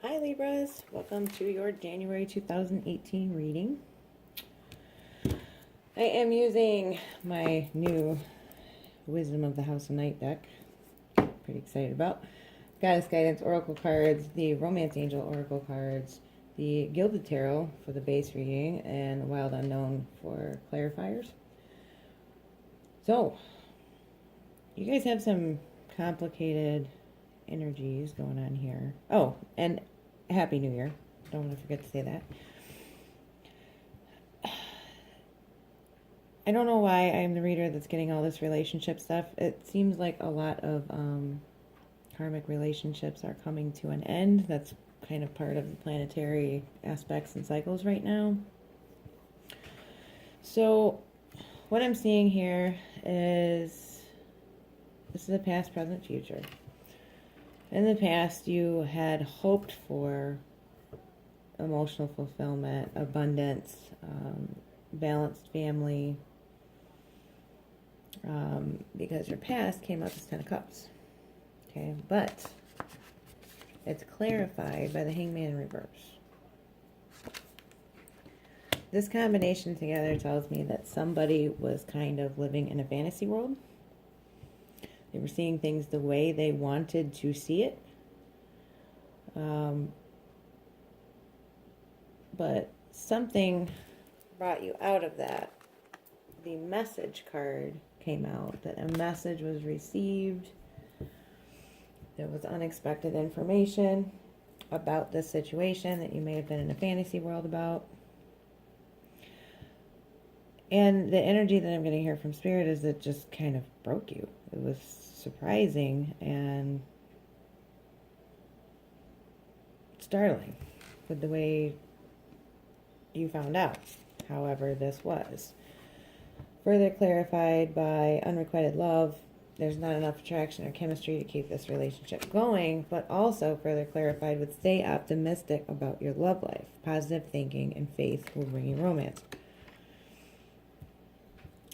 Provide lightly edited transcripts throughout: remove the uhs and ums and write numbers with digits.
Hi Libras, welcome to your January 2018 reading. I am using my new Wisdom of the House of Night deck. Pretty excited about. Goddess Guidance Oracle cards, the Romance Angel Oracle cards, the Gilded Tarot for the base reading, and Wild Unknown for clarifiers. So, you guys have some complicated energies going on here. Oh, and Happy New Year. Don't want to forget to say that. I don't know why I'm the reader that's getting all this relationship stuff. It seems like a lot of karmic relationships are coming to an end. That's kind of part of the planetary aspects and cycles right now. So what I'm seeing here is this is the past, present, future. In the past, you had hoped for emotional fulfillment, abundance, balanced family, because your past came up as Ten of Cups. Okay, but it's clarified by the Hangman in reverse. This combination together tells me that somebody was kind of living in a fantasy world. They were seeing things the way they wanted to see it. But something brought you out of that. The message card came out that a message was received. There was unexpected information about this situation that you may have been in a fantasy world about. And the energy that I'm going to hear from Spirit is it just kind of broke you. It was surprising and startling with the way you found out, however this was. Further clarified by unrequited love, there's not enough attraction or chemistry to keep this relationship going, but also further clarified with stay optimistic about your love life. Positive thinking and faith will bring you romance.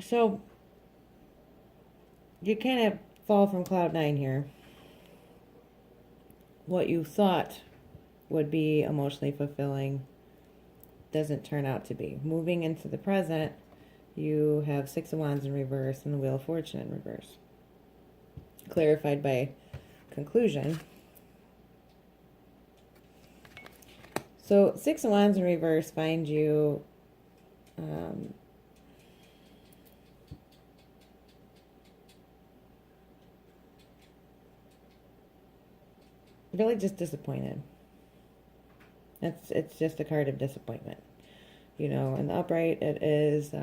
So, you kind of fall from cloud nine here. What you thought would be emotionally fulfilling doesn't turn out to be. Moving into the present, you have Six of Wands in reverse and the Wheel of Fortune in reverse. Clarified by conclusion. So, Six of Wands in reverse finds you really just disappointed. It's just a card of disappointment. You know, in the upright, it is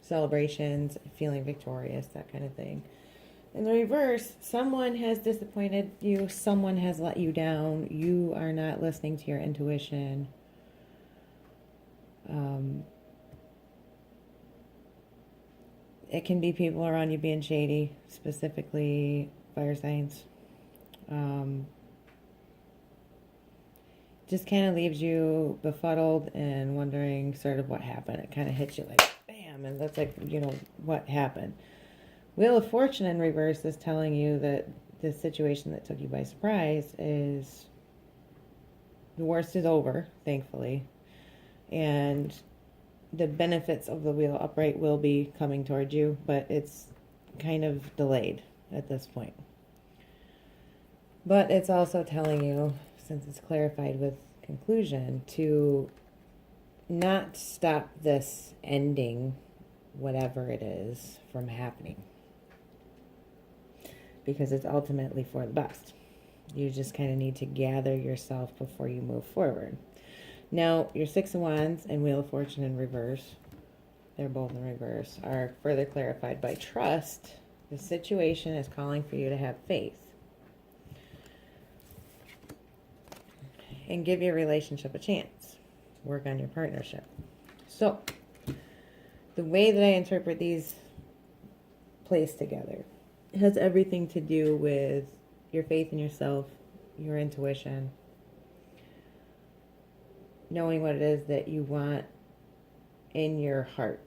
celebrations, feeling victorious, that kind of thing. In the reverse, someone has disappointed you, someone has let you down, you are not listening to your intuition. It can be people around you being shady, specifically fire signs. Just kind of leaves you befuddled and wondering sort of what happened. It kind of hits you like, bam, and that's like, you know, what happened. Wheel of Fortune in reverse is telling you that the situation that took you by surprise is, the worst is over, thankfully. And the benefits of the wheel upright will be coming towards you, but it's kind of delayed at this point. But it's also telling you, since it's clarified with conclusion, to not stop this ending, whatever it is, from happening. Because it's ultimately for the best. You just kind of need to gather yourself before you move forward. Now, your Six of Wands and Wheel of Fortune in reverse, they're both in reverse, are further clarified by trust. The situation is calling for you to have faith. And give your relationship a chance. Work on your partnership. So, the way that I interpret these placed together has everything to do with your faith in yourself, your intuition, knowing what it is that you want in your heart.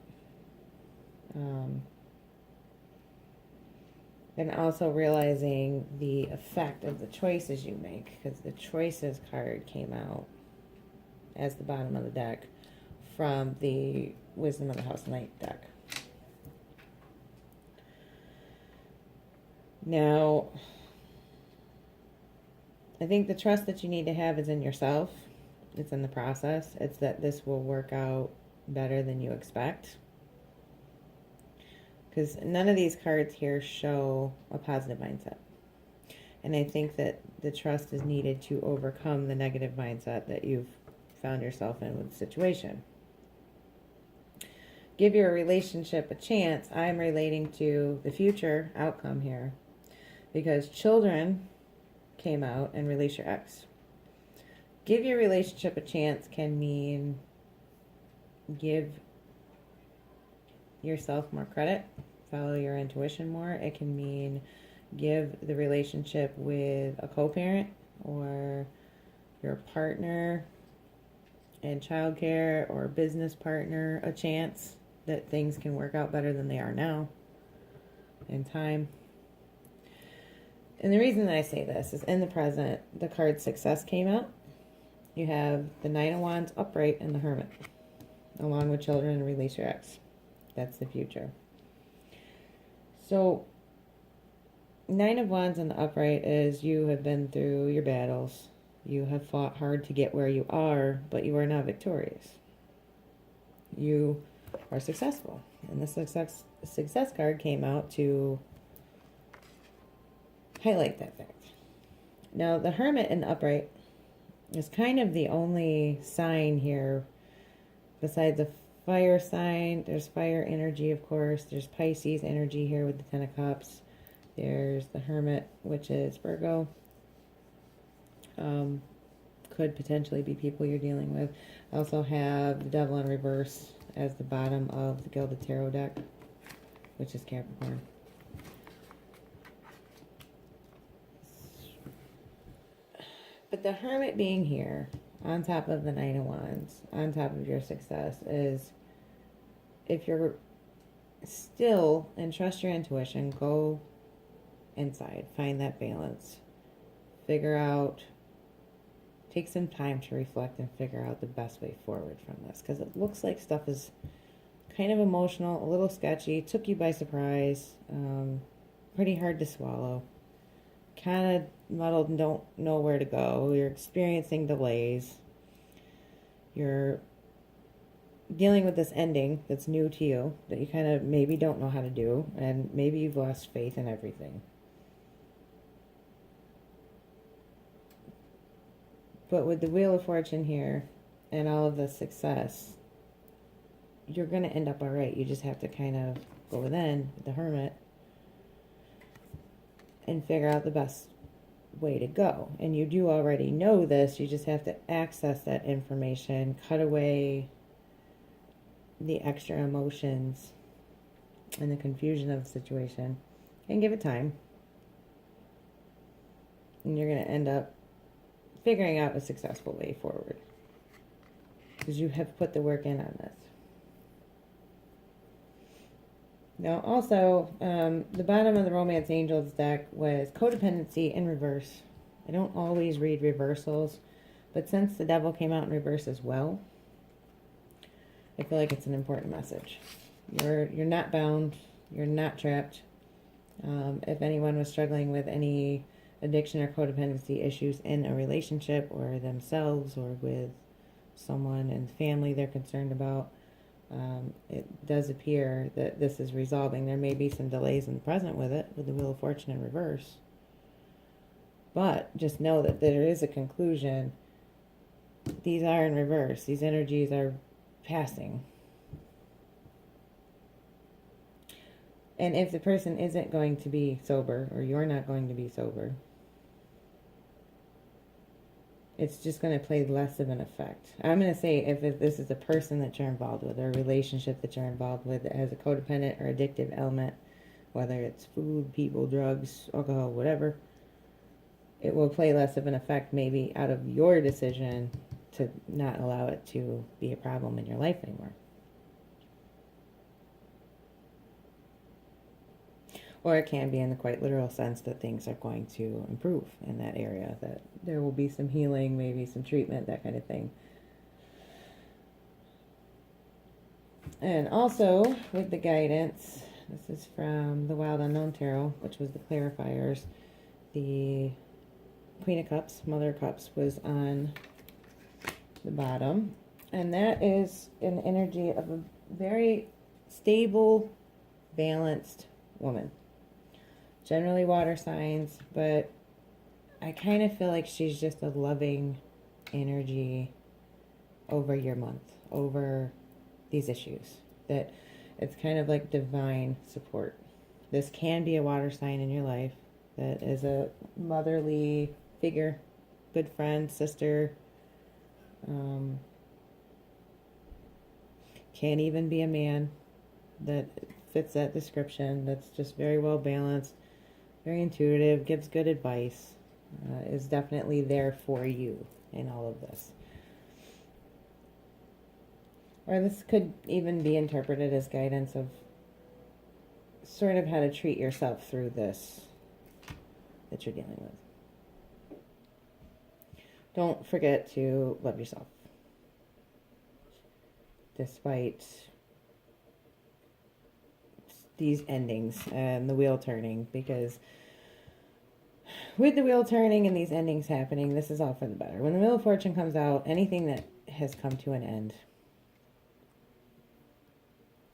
And also realizing the effect of the choices you make, because the choices card came out as the bottom of the deck from the Wisdom of the House Knight deck. Now, I think the trust that you need to have is in yourself. It's in the process. It's that this will work out better than you expect. Because none of these cards here show a positive mindset. And I think that the trust is needed to overcome the negative mindset that you've found yourself in with the situation. Give your relationship a chance. I'm relating to the future outcome here. Because children came out and release your ex. Give your relationship a chance can mean give yourself more credit, follow your intuition more. It can mean give the relationship with a co-parent or your partner in childcare or business partner a chance that things can work out better than they are now in time. And the reason that I say this is in the present, the card Success came out. You have the Nine of Wands upright and the Hermit, along with children and release your ex. That's the future. So, Nine of Wands in the upright is you have been through your battles. You have fought hard to get where you are, but you are not victorious. You are successful. And the success card came out to highlight that fact. Now, the Hermit in the upright is kind of the only sign here besides the fire sign. There's fire energy, of course. There's Pisces energy here with the Ten of Cups. There's the Hermit, which is Virgo. Could potentially be people you're dealing with. I also have the Devil in reverse as the bottom of the Gilded Tarot deck, which is Capricorn. But the Hermit being here, on top of the Nine of Wands, on top of your success, is if you're still and trust your intuition, go inside, find that balance, figure out, take some time to reflect and figure out the best way forward from this, because it looks like stuff is kind of emotional, a little sketchy, took you by surprise, pretty hard to swallow, kind of muddled and don't know where to go. You're experiencing delays. You're dealing with this ending that's new to you, that you kind of maybe don't know how to do, and maybe you've lost faith in everything. But with the Wheel of Fortune here and all of the success, you're going to end up all right. You just have to kind of go within, the Hermit, and figure out the best way to go. And you do already know this. You just have to access that information, cut away the extra emotions and the confusion of the situation, and give it time. And you're going to end up figuring out a successful way forward, because you have put the work in on this. Now, also, the bottom of the Romance Angels deck was Codependency in reverse. I don't always read reversals, but since the Devil came out in reverse as well, I feel like it's an important message. You're not bound. You're not trapped. If anyone was struggling with any addiction or codependency issues in a relationship or themselves or with someone in the family they're concerned about, it does appear that this is resolving. There may be some delays in the present with it, with the Wheel of Fortune in reverse. But just know that there is a conclusion. These are in reverse. These energies are passing. And if the person isn't going to be sober, or you're not going to be sober, it's just going to play less of an effect. I'm going to say if this is a person that you're involved with, or a relationship that you're involved with that has a codependent or addictive element, whether it's food, people, drugs, alcohol, whatever, it will play less of an effect maybe out of your decision to not allow it to be a problem in your life anymore. Or it can be in the quite literal sense that things are going to improve in that area, that there will be some healing, maybe some treatment, that kind of thing. And also with the guidance, this is from the Wild Unknown Tarot, which was the clarifiers. The Queen of Cups, Mother of Cups, was on the bottom. And that is an energy of a very stable, balanced woman. Generally water signs, but I kind of feel like she's just a loving energy over your month, over these issues. That it's kind of like divine support. This can be a water sign in your life that is a motherly figure, good friend, sister. Can even be a man that fits that description, that's just very well balanced, very intuitive, gives good advice, is definitely there for you in all of this. Or this could even be interpreted as guidance of sort of how to treat yourself through this that you're dealing with. Don't forget to love yourself, despite these endings and the wheel turning, because with the wheel turning and these endings happening, this is all for the better. When the Wheel of Fortune comes out, anything that has come to an end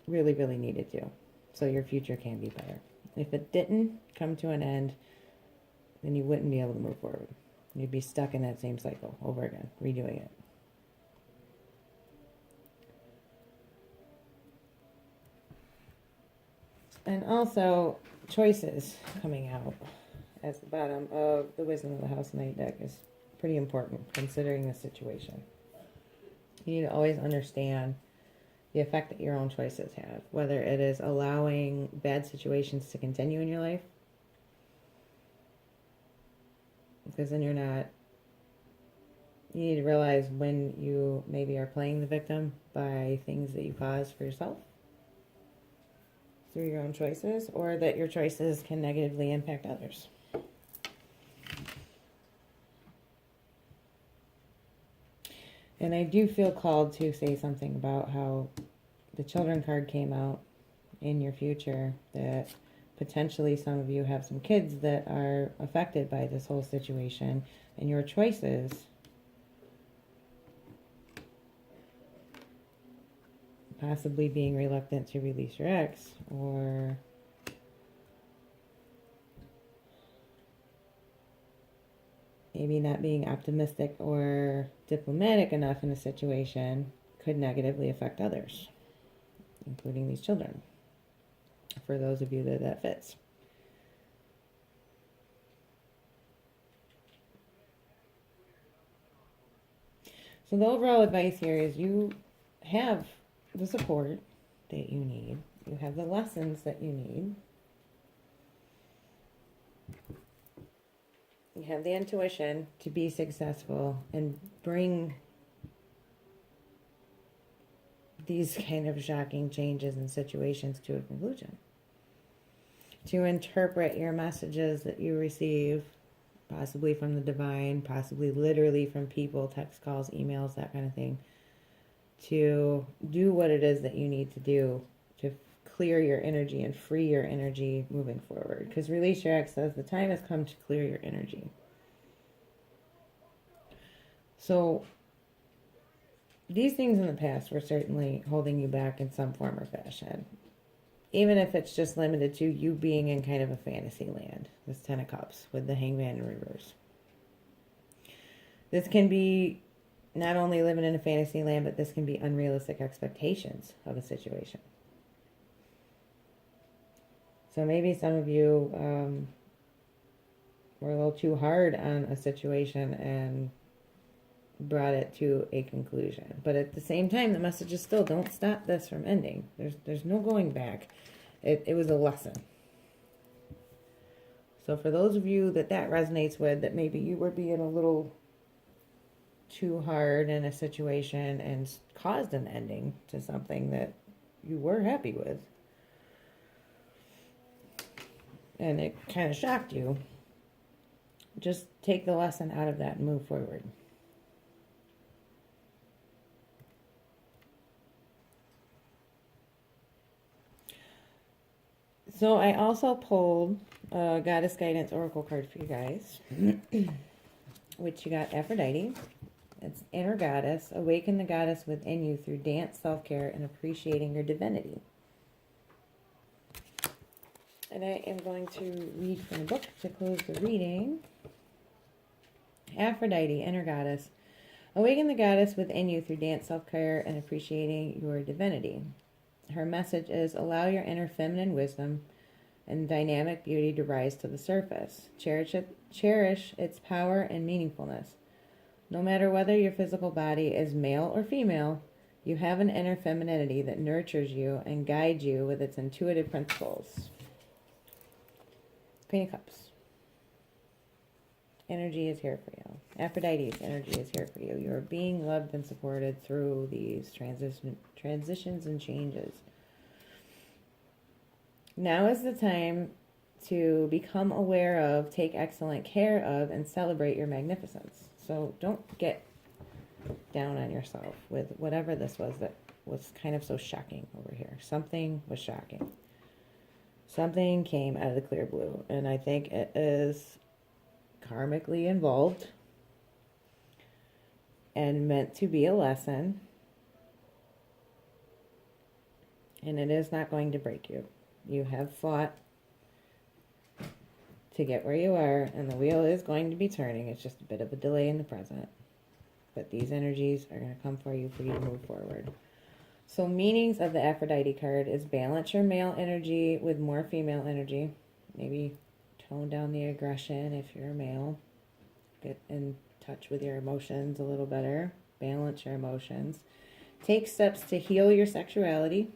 really, really needed to. So your future can be better. If it didn't come to an end, then you wouldn't be able to move forward. You'd be stuck in that same cycle over again, redoing it. And also, choices coming out as the bottom of the Wisdom of the House Knight deck is pretty important considering the situation. You need to always understand the effect that your own choices have, whether it is allowing bad situations to continue in your life, because then you're not, you need to realize when you maybe are playing the victim by things that you cause for yourself through your own choices, or that your choices can negatively impact others. And I do feel called to say something about how the Children card came out in your future, that potentially some of you have some kids that are affected by this whole situation, and your choices possibly being reluctant to release your ex, or maybe not being optimistic or diplomatic enough in a situation, could negatively affect others, including these children, for those of you that fits. So the overall advice here is you have the support that you need. You have the lessons that you need. You have the intuition to be successful and bring these kind of shocking changes and situations to a conclusion. To interpret your messages that you receive, possibly from the divine, possibly literally from people, text calls, emails, that kind of thing, to do what it is that you need to do to clear your energy and free your energy moving forward. Because Release Your Ex says the time has come to clear your energy. So these things in the past were certainly holding you back in some form or fashion. Even if it's just limited to you being in kind of a fantasy land. This 10 of Cups with the Hangman in reverse. This can be not only living in a fantasy land, but this can be unrealistic expectations of a situation. So maybe some of you were a little too hard on a situation and brought it to a conclusion. But at the same time, the message is still, don't stop this from ending. There's no going back. It was a lesson. So for those of you that resonates with, that maybe you were being a little too hard in a situation and caused an ending to something that you were happy with, and it kind of shocked you, just take the lesson out of that and move forward. So I also pulled a Goddess Guidance Oracle card for you guys, which you got Aphrodite. It's Inner Goddess. Awaken the goddess within you through dance, self-care, and appreciating your divinity. And I am going to read from the book to close the reading. Aphrodite, Inner Goddess. Awaken the goddess within you through dance, self-care, and appreciating your divinity. Her message is allow your inner feminine wisdom and dynamic beauty to rise to the surface. Cherish its power and meaningfulness. No matter whether your physical body is male or female, you have an inner femininity that nurtures you and guides you with its intuitive principles. Queen of Cups. Energy is here for you. Aphrodite's energy is here for you. You're being loved and supported through these transitions and changes. Now is the time to become aware of, take excellent care of, and celebrate your magnificence. So don't get down on yourself with whatever this was that was kind of so shocking over here. Something was shocking. Something came out of the clear blue, and I think it is karmically involved and meant to be a lesson, and it is not going to break you. You have fought to get where you are, and the wheel is going to be turning. It's just a bit of a delay in the present, but these energies are going to come for you to move forward. So meanings of the Aphrodite card is balance your male energy with more female energy. Maybe tone down the aggression if you're a male. Get in touch with your emotions a little better. Balance your emotions. Take steps to heal your sexuality.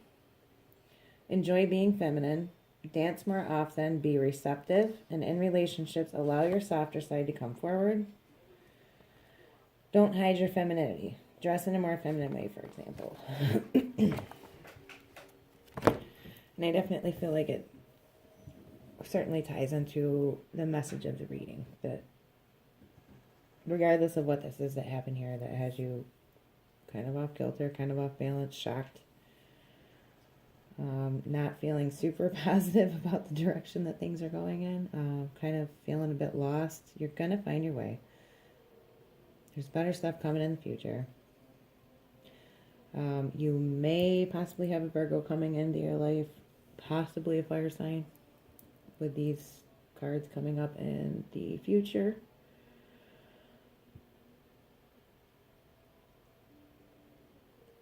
Enjoy being feminine. Dance more often. Be receptive. And in relationships, allow your softer side to come forward. Don't hide your femininity. Dress in a more feminine way, for example. And I definitely feel like it certainly ties into the message of the reading, that regardless of what this is that happened here that has you kind of off kilter, kind of off balance, shocked, not feeling super positive about the direction that things are going in, kind of feeling a bit lost, you're going to find your way. There's better stuff coming in the future. You may possibly have a Virgo coming into your life, possibly a fire sign, with these cards coming up in the future.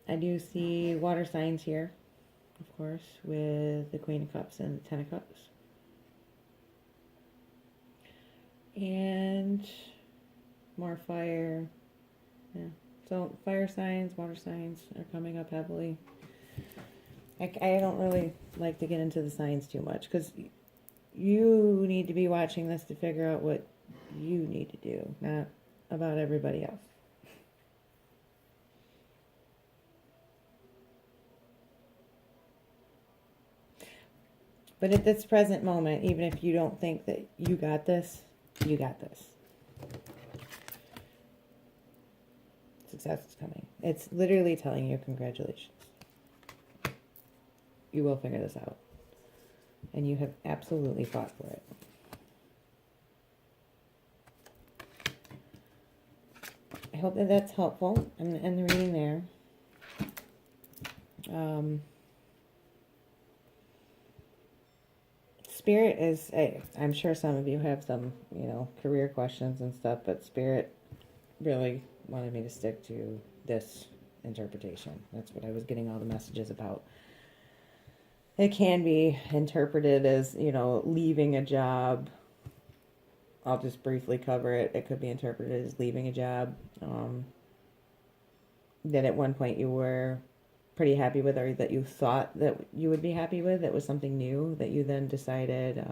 I do see water signs here, of course, with the Queen of Cups and the Ten of Cups. And more fire. Yeah. So fire signs, water signs are coming up heavily. I don't really like to get into the signs too much because you need to be watching this to figure out what you need to do, not about everybody else. But at this present moment, even if you don't think that you got this, you got this. Success is coming. It's literally telling you congratulations. You will figure this out. And you have absolutely fought for it. I hope that that's helpful. I'm going to end the reading there. Spirit is, I'm sure some of you have some, career questions and stuff, but Spirit really wanted me to stick to this interpretation. That's what I was getting all the messages about. It can be interpreted as, leaving a job. I'll just briefly cover it. It could be interpreted as leaving a job that at one point you were pretty happy with, or that you thought that you would be happy with. It was something new that you then decided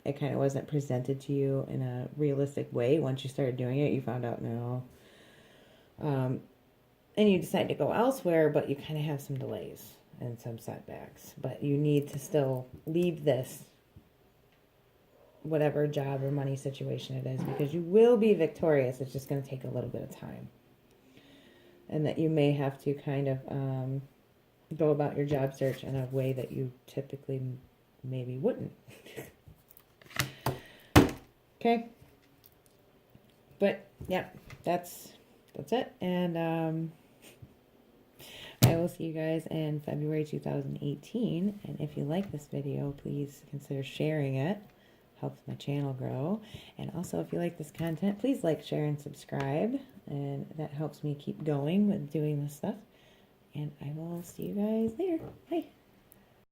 it kind of wasn't presented to you in a realistic way. Once you started doing it, you found out no. And you decide to go elsewhere, but you kind of have some delays. and some setbacks. But you need to still leave this, whatever job or money situation it is, because you will be victorious. It's just going to take a little bit of time. And that you may have to kind of go about your job search in a way that you typically maybe wouldn't. Okay. But, yeah, that's it. And I will see you guys in February 2018. And if you like this video, please consider sharing it. Helps my channel grow. And also, if you like this content, please like, share, and subscribe. And that helps me keep going with doing this stuff. And I will see you guys later. Bye.